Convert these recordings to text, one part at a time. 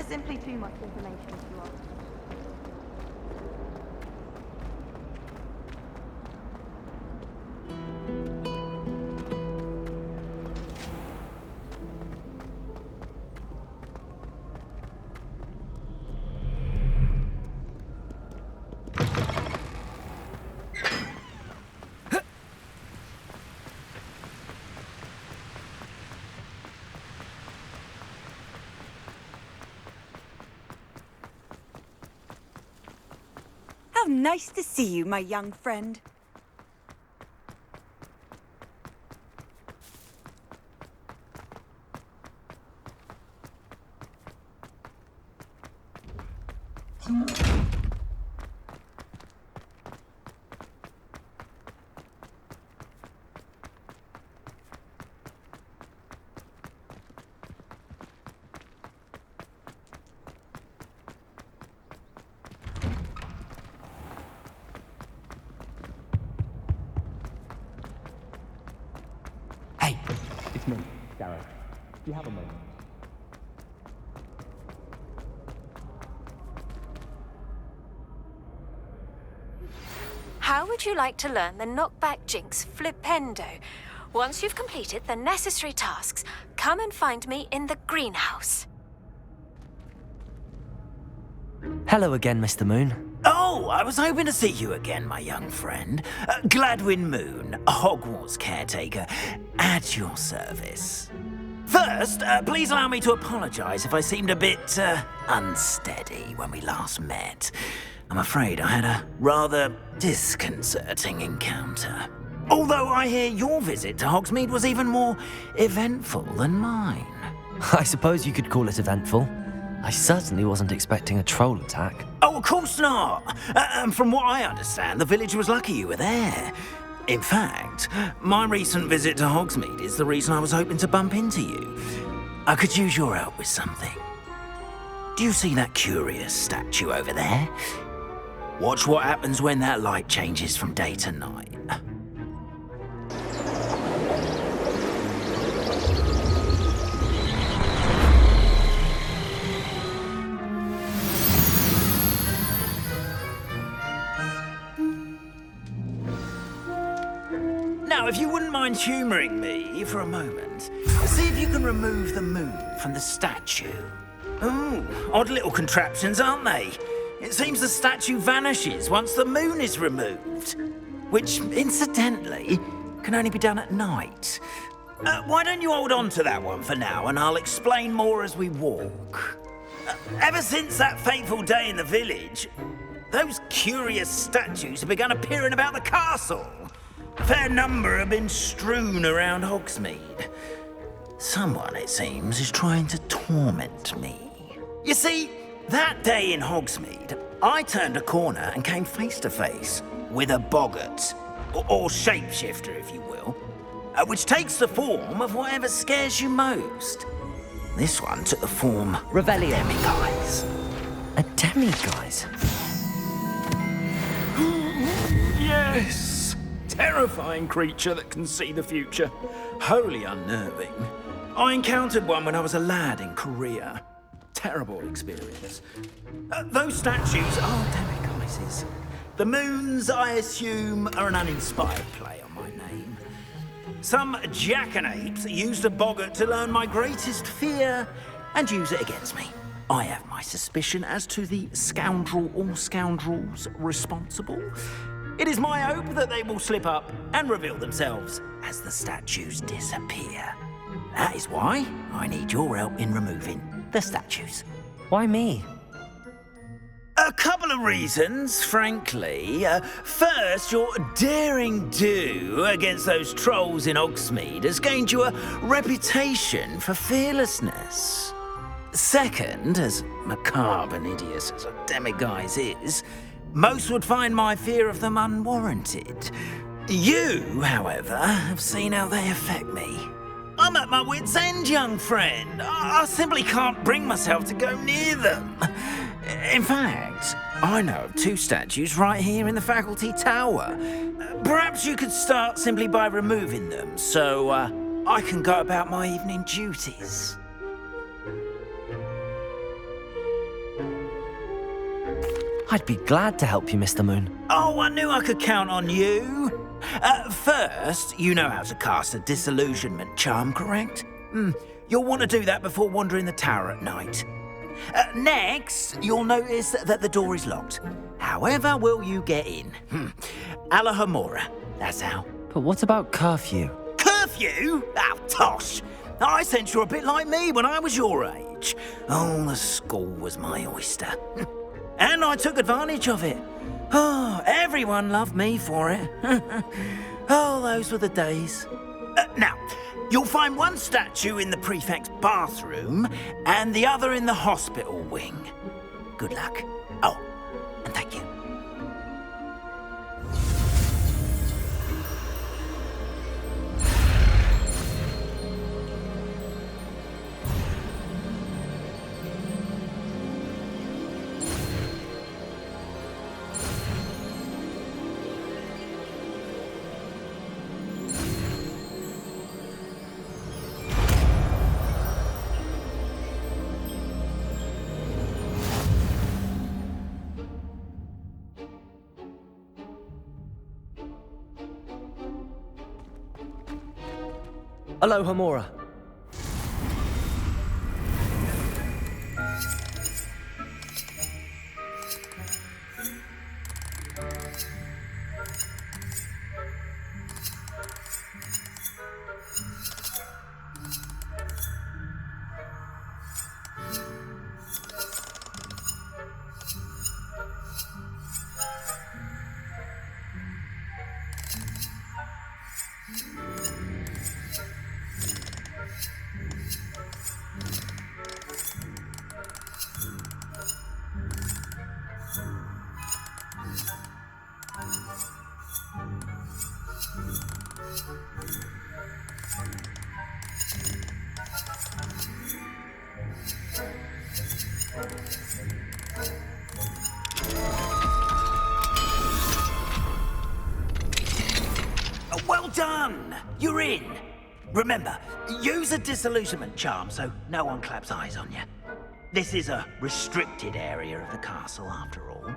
There's simply too much information to ask. How nice to see you, my young friend. Hey, it's me, Gareth. Do you have a moment? How would you like to learn the knockback jinx flipendo? Once you've completed the necessary tasks, come and find me in the greenhouse. Hello again, Mr. Moon. Oh, I was hoping to see you again, my young friend. Gladwin Moon, Hogwarts caretaker, at your service. First, please allow me to apologize if I seemed a bit, unsteady when we last met. I'm afraid I had a rather disconcerting encounter. Although I hear your visit to Hogsmeade was even more eventful than mine. I suppose you could call it eventful. I certainly wasn't expecting a troll attack. Oh, of course not. And from what I understand, the village was lucky you were there. In fact, my recent visit to Hogsmeade is the reason I was hoping to bump into you. I could use your help with something. Do you see that curious statue over there? Watch what happens when that light changes from day to night. Now, if you wouldn't mind humouring me for a moment, see if you can remove the moon from the statue. Ooh, odd little contraptions, aren't they? It seems the statue vanishes once the moon is removed, which, incidentally, can only be done at night. Why don't you hold on to that one for now, and I'll explain more as we walk. Ever since that fateful day in the village, those curious statues have begun appearing about the castle. A fair number have been strewn around Hogsmeade. Someone, it seems, is trying to torment me. You see, that day in Hogsmeade, I turned a corner and came face to face with a boggart, or shapeshifter, if you will, which takes the form of whatever scares you most. This one took the form Revelio. of demiguise. A demiguise? Yes! Terrifying creature that can see the future. Wholly unnerving. I encountered one when I was a lad in Korea. Terrible experience. Those statues are demiguises. The moons, I assume, are an uninspired play on my name. Some jackanapes used a boggart to learn my greatest fear and use it against me. I have my suspicion as to the scoundrel or scoundrels responsible. It is my hope that they will slip up and reveal themselves as the statues disappear. That is why I need your help in removing the statues. Why me? A couple of reasons, frankly. First, your daring do against those trolls in Hogsmeade has gained you a reputation for fearlessness. Second, as macabre and hideous as a demiguise is, most would find my fear of them unwarranted. You, however, have seen how they affect me. I'm at my wit's end, young friend. I simply can't bring myself to go near them. In fact, I know of two statues right here in the faculty tower. Perhaps you could start simply by removing them, so I can go about my evening duties. I'd be glad to help you, Mr. Moon. Oh, I knew I could count on you. First, you know how to cast a disillusionment charm, correct? You'll want to do that before wandering the tower at night. Next, you'll notice that the door is locked. However will you get in? Alahomora, that's how. But what about curfew? Curfew? Oh, tosh. I sense you're a bit like me when I was your age. Oh, the school was my oyster. And I took advantage of it. Oh, everyone loved me for it. Oh, those were the days. Now, you'll find one statue in the prefect's bathroom and the other in the hospital wing. Good luck. Oh, and thank you. Alohomora. Well done! You're in. Remember, use a disillusionment charm so no one claps eyes on you. This is a restricted area of the castle, after all.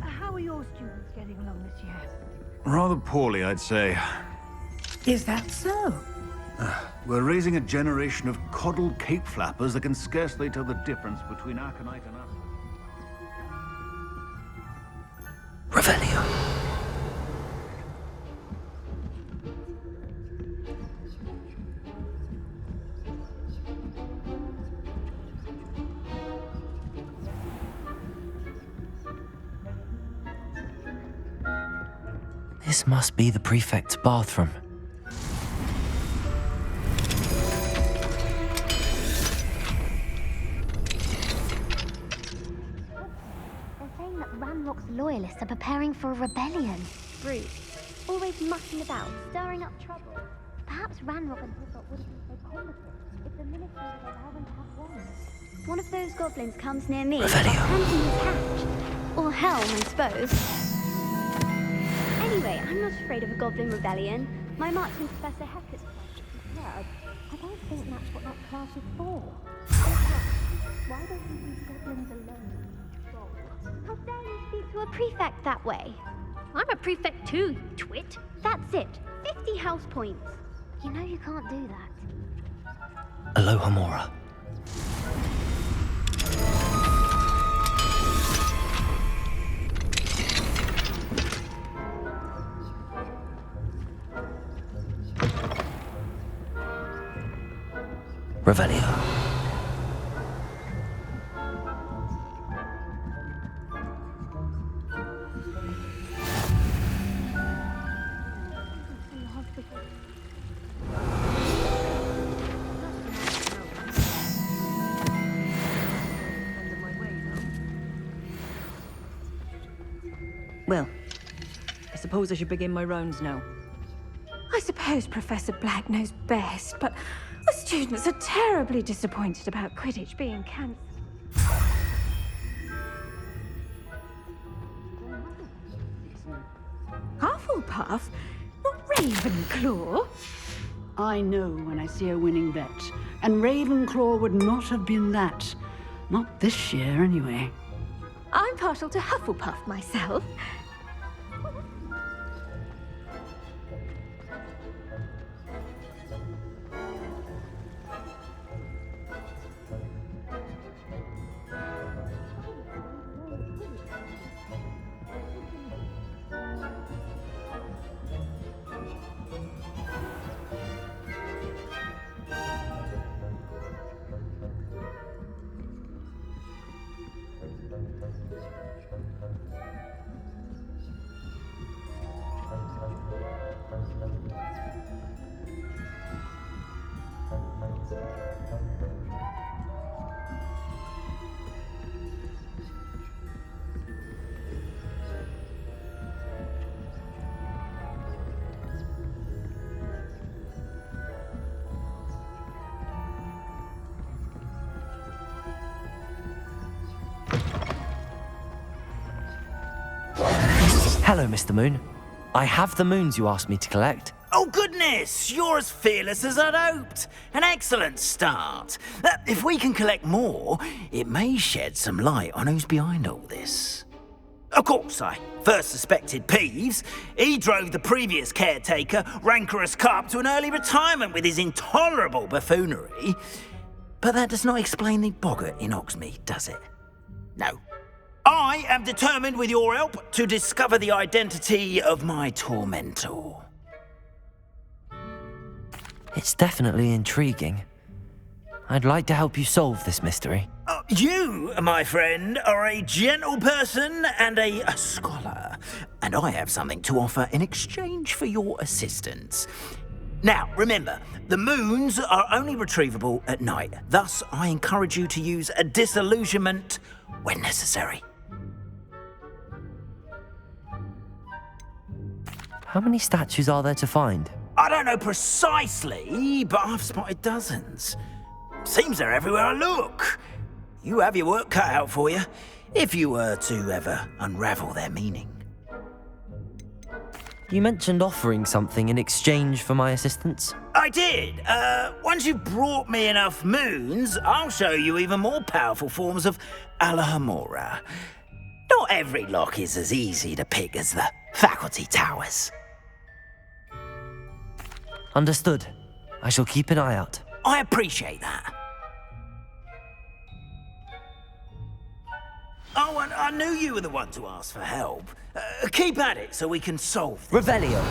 How are your students getting along this year? Rather poorly, I'd say. Is that so? We're raising a generation of coddled cape flappers that can scarcely tell the difference between Aconite and us. Revelio. This must be the prefect's bathroom. They're saying that Ranrock's loyalists are preparing for a rebellion. Rude. Always mucking about, stirring up trouble. Perhaps Ranrock and Hilltop wouldn't be so competent if the ministry would allow them to have wands. One of those goblins comes near me, Revelio. handing his hatch. Or helm, I suppose. Anyway, I'm not afraid of a goblin rebellion. My marching Professor Hector's class is superb. I don't think that's what that class is for. Why don't you leave goblins alone? How dare you speak to a prefect that way? I'm a prefect too, you twit. That's it. 50 house points. You know you can't do that. Aloha Mora. Revelio. Well, I suppose I should begin my rounds now. I suppose Professor Black knows best, but the students are terribly disappointed about Quidditch being cancelled. Hufflepuff? Not Ravenclaw? I know when I see a winning bet, and Ravenclaw would not have been that. Not this year, anyway. I'm partial to Hufflepuff myself. Hello, Mr. Moon. I have the moons you asked me to collect. Oh, goodness! You're as fearless as I'd hoped. An excellent start. If we can collect more, it may shed some light on who's behind all this. Of course, I first suspected Peeves. He drove the previous caretaker, Rancorous Carp, to an early retirement with his intolerable buffoonery. But that does not explain the boggart in Hogsmeade, does it? No. I am determined, with your help, to discover the identity of my tormentor. It's definitely intriguing. I'd like to help you solve this mystery. You, my friend, are a gentle person and a scholar, and I have something to offer in exchange for your assistance. Now, remember, the moons are only retrievable at night. Thus, I encourage you to use a disillusionment when necessary. How many statues are there to find? I don't know precisely, but I've spotted dozens. Seems they're everywhere I look. You have your work cut out for you, if you were to ever unravel their meaning. You mentioned offering something in exchange for my assistance? I did. Once you've brought me enough moons, I'll show you even more powerful forms of Alohomora. Not every lock is as easy to pick as the faculty towers. Understood. I shall keep an eye out. I appreciate that. Oh, and I knew you were the one to ask for help. Keep at it so we can solve this. Revelio.